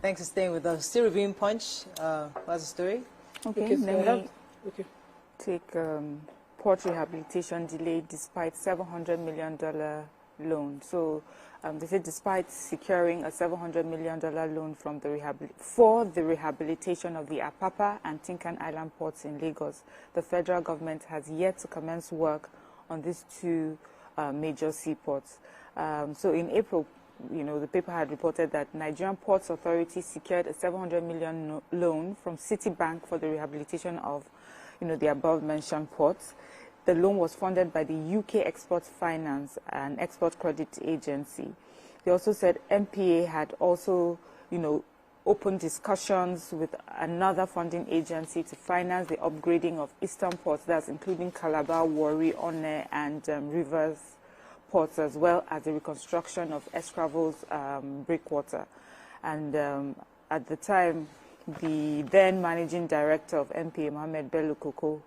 Thanks for staying with us. Still reviewing Punch. What's the story? Okay, let me take port rehabilitation delayed despite $700 million loan. So they said despite securing a $700 million loan from for the rehabilitation of the Apapa and Tinkan Island ports in Lagos, the federal government has yet to commence work on these two major seaports. So in April, the paper had reported that Nigerian Ports Authority secured a $700 million loan from Citibank for the rehabilitation of, the above-mentioned ports. The loan was funded by the UK Export Finance and Export Credit Agency. They also said MPA had also, opened discussions with another funding agency to finance the upgrading of eastern ports, that's including Calabar, Warri, Onne, and Rivers ports, as well as the reconstruction of Escravos breakwater. And at the time, the then managing director of MPA, Mohammed Bello Koko,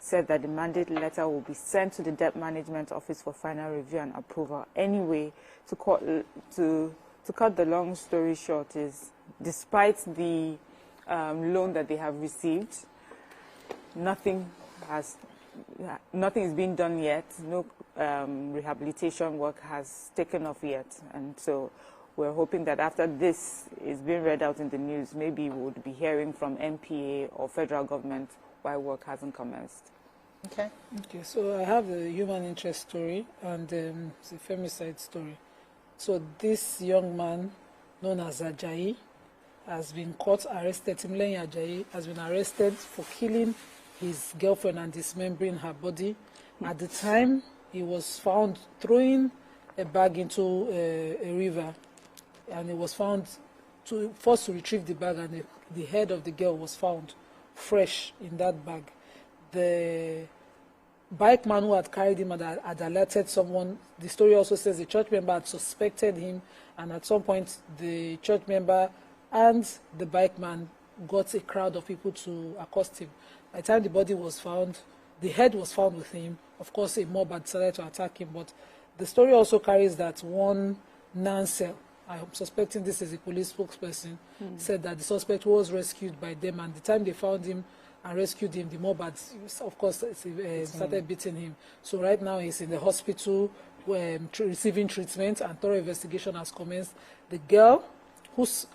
said that the mandate letter will be sent to the Debt Management Office for final review and approval. Anyway, to cut the long story short, is despite the loan that they have received, nothing is being done yet. No rehabilitation work has taken off yet, and so we're hoping that after this is being read out in the news, maybe we would be hearing from MPA or federal government why work hasn't commenced. Okay, so I have a human interest story and it's a femicide story. So this young man, known as Ajayi, has been caught, arrested. Oluwatimileyin Ajayi has been arrested for killing his girlfriend and dismembering her body. At the time, he was found throwing a bag into a river, and he was found forced to retrieve the bag, and the head of the girl was found fresh in that bag. The bike man who had carried him had alerted someone. The story also says the church member had suspected him, and at some point the church member and the bike man got a crowd of people to accost him. By the time the body was found, the head was found with him. Of course, a mob had decided to attack him, but the story also carries that one Nansel, I'm suspecting this is a police spokesperson, said that the suspect was rescued by them, and the time they found him and rescued him, the mob had, of course, started beating him. So right now he's in the hospital receiving treatment, and thorough investigation has commenced. The girl, whose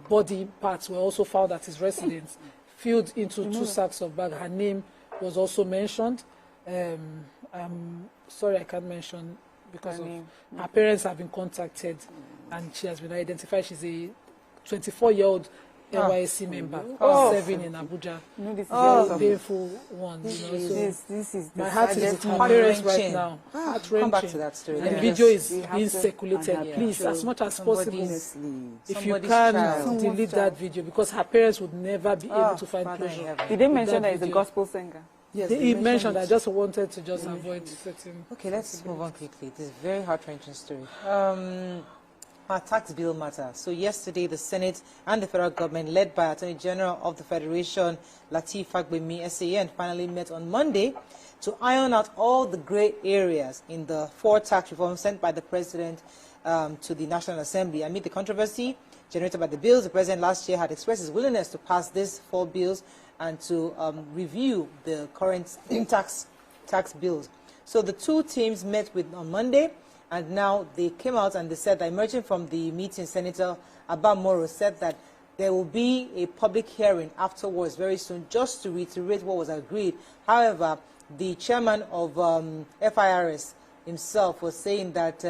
body parts were also found at his residence, filled into 2 sacks of bag. Her name was also mentioned. I'm sorry I can't mention because her parents have been contacted, and she has been identified. She's a 24-year-old NYSC member serving in Abuja. This is painful one. This is my heart is with her parents right now. Come back to that story. And the video is being circulated. Please, as much as possible, if you can, delete that video, because her parents would never be able to find closure. Did they mention that it's a gospel singer? Yes, he mentioned. I just wanted to avoid certain. Okay, let's move on quickly. This is a very heart-wrenching story. Our tax bill matter. So yesterday, the Senate and the federal government, led by Attorney General of the Federation, Lateef Fagbemi, SAN, finally met on Monday to iron out all the grey areas in the 4 tax reforms sent by the President to the National Assembly. Amid the controversy generated by the bills, the President last year had expressed his willingness to pass these 4 bills and to review the current tax bills. So the 2 teams met on Monday, and now they came out and they said that, emerging from the meeting, Senator Umaru said that there will be a public hearing afterwards very soon, just to reiterate what was agreed. However, the chairman of FIRS himself was saying that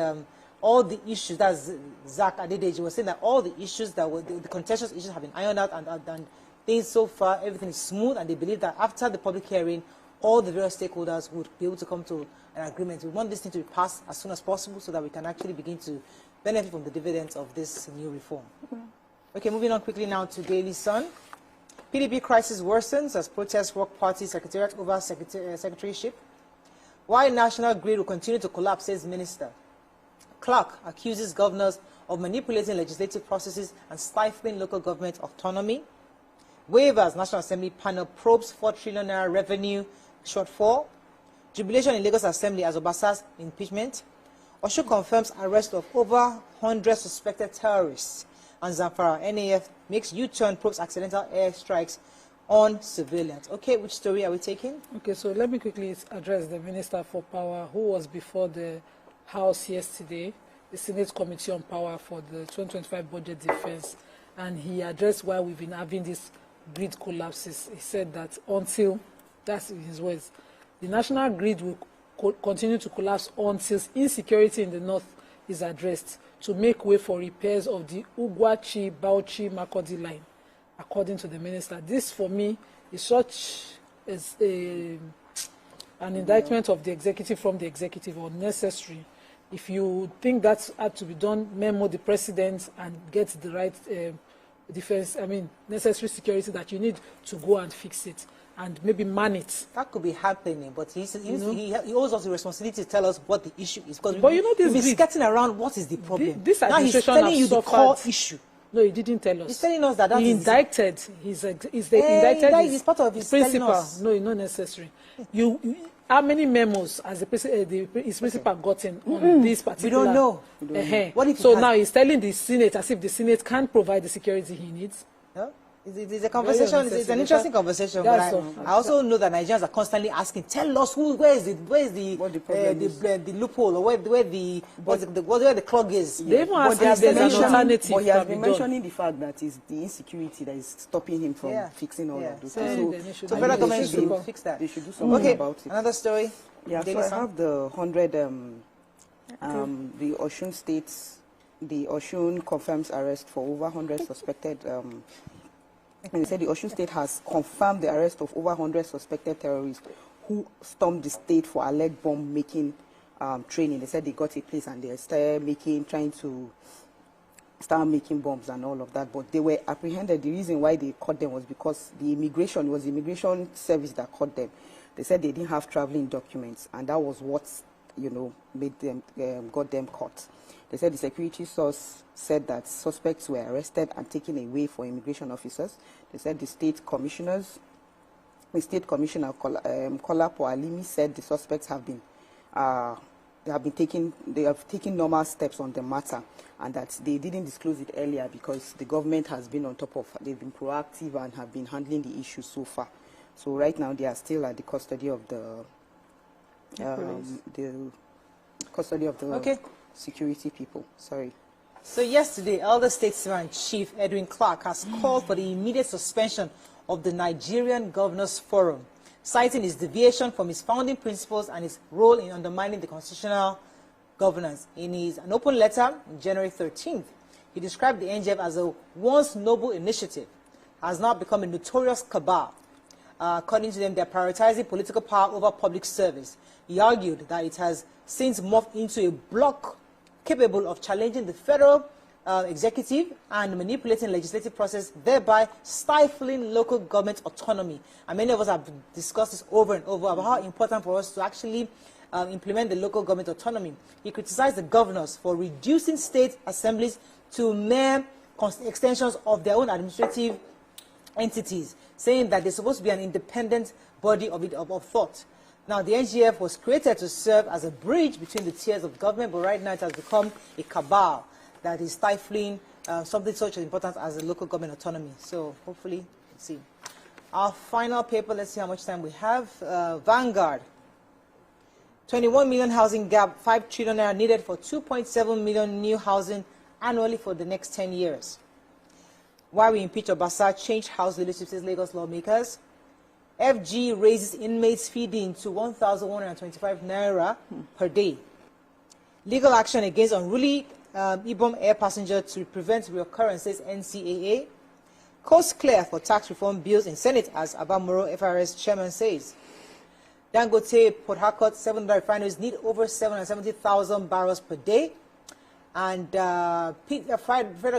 all the issues, that's Zach Adedeji, was saying that all the issues that were the contentious issues have been ironed out, and things so far, everything is smooth, and they believe that after the public hearing, all the various stakeholders would be able to come to an agreement. We want this thing to be passed as soon as possible so that we can actually begin to benefit from the dividends of this new reform. Okay, moving on quickly now to Daily Sun. PDP crisis worsens as protests rock party secretariat over secretaryship. Why National Grid will continue to collapse, says Minister. Clark accuses governors of manipulating legislative processes and stifling local government autonomy. Waivers, National Assembly panel probes 4 trillion naira revenue shortfall. Jubilation in Lagos Assembly as Obasa's impeachment. Osho confirms arrest of over 100 suspected terrorists. and Zamfara. NAF makes U-turn, probes accidental air strikes on civilians. Okay, which story are we taking? Okay, so let me quickly address the Minister for Power, who was before the House yesterday, the Senate Committee on Power for the 2025 Budget Defense, and he addressed why we've been having these grid collapses. He said that until, that's in his words, the national grid will continue to collapse until insecurity in the north is addressed to make way for repairs of the Ugwachi-Bauchi-Makurdi line, according to the minister. This, for me, is such as an indictment of the executive from the executive, unnecessary. If you think that had to be done, memo the president and get the right necessary security that you need to go and fix it and maybe man it. That could be happening, but he owes us the responsibility to tell us what the issue is. But you know this, we've been skirting around what is the problem. This now he's telling you the core issue. No, he didn't tell us. He's telling us that he indicted. Indicted part of his principal. No, it's not necessary. How many memos has his principal gotten on this particular? We don't know. What if now he's telling the Senate as if the Senate can't provide the security he needs? No? It's a conversation. It's an interesting conversation. But I also know that Nigerians are constantly asking, "Tell us where is the loophole, or where the clog is." They even ask if there's an alternative. But he has been mentioning the fact that it's the insecurity that is stopping him from fixing all of those things. So federal government should fix that. They should do something about it. Another story. Yeah, so I have the 100. The Osun states. The Osun confirms arrest for over 100 suspected. And they said the Osun State has confirmed the arrest of over 100 suspected terrorists who stormed the state for alleged bomb-making training. They said they got a place and they started trying to start making bombs and all of that. But they were apprehended. The reason why they caught them was because the immigration service that caught them. They said they didn't have traveling documents, and that was what made them got them caught. They said the security source said that suspects were arrested and taken away for immigration officers. They said the state commissioner, Kolapo Alimi, said the suspects have taken normal steps on the matter, and that they didn't disclose it earlier because the government has been on top of, they've been proactive and have been handling the issue so far. So right now they are still at the custody of the security people. Sorry. So yesterday, Elder Statesman Chief Edwin Clark has called for the immediate suspension of the Nigerian Governors Forum, citing his deviation from his founding principles and his role in undermining the constitutional governance. In an open letter on January 13th, he described the NGF as a once noble initiative, has now become a notorious cabal. According to them, they are prioritizing political power over public service. He argued that it has since morphed into a bloc capable of challenging the federal executive and manipulating legislative process, thereby stifling local government autonomy. And many of us have discussed this over and over about how important for us to actually implement the local government autonomy. He criticized the governors for reducing state assemblies to mere extensions of their own administrative entities, saying that they're supposed to be an independent body of thought. Now, the NGF was created to serve as a bridge between the tiers of government, but right now it has become a cabal that is stifling something such as important as the local government autonomy. So, hopefully, let's see. Our final paper, let's see how much time we have. Vanguard. 21 million housing gap, 5 trillion naira needed for 2.7 million new housing annually for the next 10 years. Why we impeach Obasa, change House leadership, says Lagos lawmakers. FG raises inmates feeding to 1,125 naira per day. Legal action against unruly Ibom air passenger to prevent reoccurrence, says NCAA. Coast clear for tax reform bills in Senate, as Abamoro FRS chairman says. Dangote, Port Harcourt, 700 refineries need over 770,000 barrels per day. And federal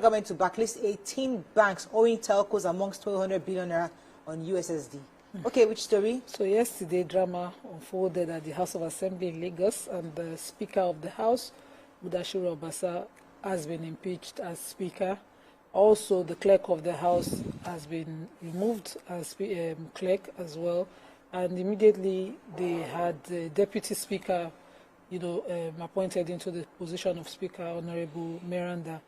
government to blacklist 18 banks owing telcos amongst 1,200 billion naira on USSD. Okay, which story? So yesterday, drama unfolded at the House of Assembly in Lagos, and the Speaker of the House, Mudashiru Obasa, has been impeached as Speaker. Also, the Clerk of the House has been removed as Clerk as well. And immediately, they had the Deputy Speaker, appointed into the position of Speaker, Honorable Miranda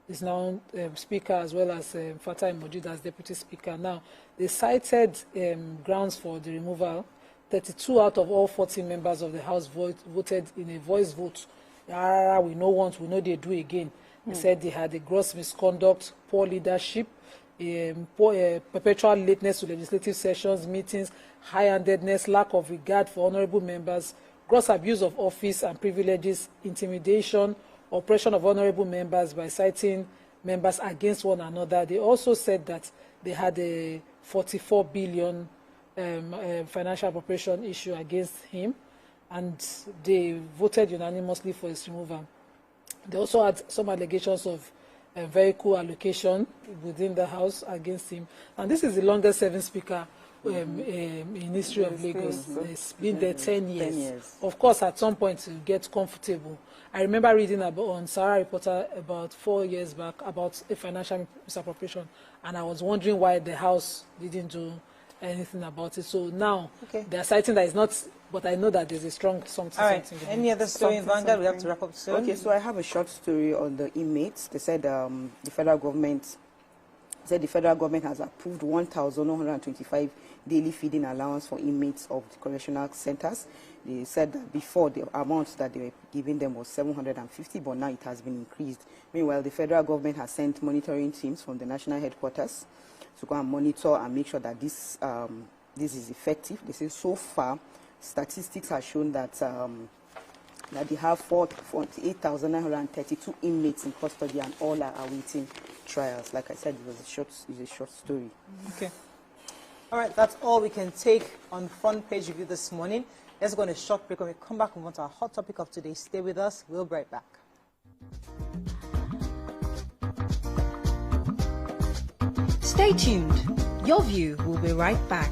is now Speaker, as well as Fatai Mojid as Deputy Speaker. Now, they cited grounds for the removal. 32 out of all 40 members of the House voted in a voice vote. We know once, we know they do again. They said they had a gross misconduct, poor leadership, perpetual lateness to legislative sessions, meetings, high-handedness, lack of regard for honorable members, gross abuse of office and privileges, intimidation, oppression of honorable members by citing members against one another. They also said that they had a 44 billion financial appropriation issue against him, and they voted unanimously for his removal. They also had some allegations of vehicle allocation within the House against him. And this is the longest serving Speaker in history of Lagos. It's been there 10 years. 10 years. Of course, at some point, you get comfortable. I remember reading on Sarah Reporter about 4 years back about a financial misappropriation, and I was wondering why the House didn't do anything about it. So now they are citing that it's not, but I know that there's a strong something. All right. Any other story in Vanguard? We have to wrap up soon. Okay, so I have a short story on the inmates. They said the federal government has approved 1,125 daily feeding allowance for inmates of the correctional centers. They said that before the amount that they were giving them was 750, but now it has been increased. Meanwhile, the federal government has sent monitoring teams from the national headquarters to go and monitor and make sure that this is effective. They say so far, statistics have shown that that they have 48,932 inmates in custody, and all are awaiting trials. Like I said, it was a short story. Okay. All right, that's all we can take on front page review this morning. Let's go on a short break. When we come back, we want our hot topic of today. Stay with us. We'll be right back. Stay tuned. Your View will be right back.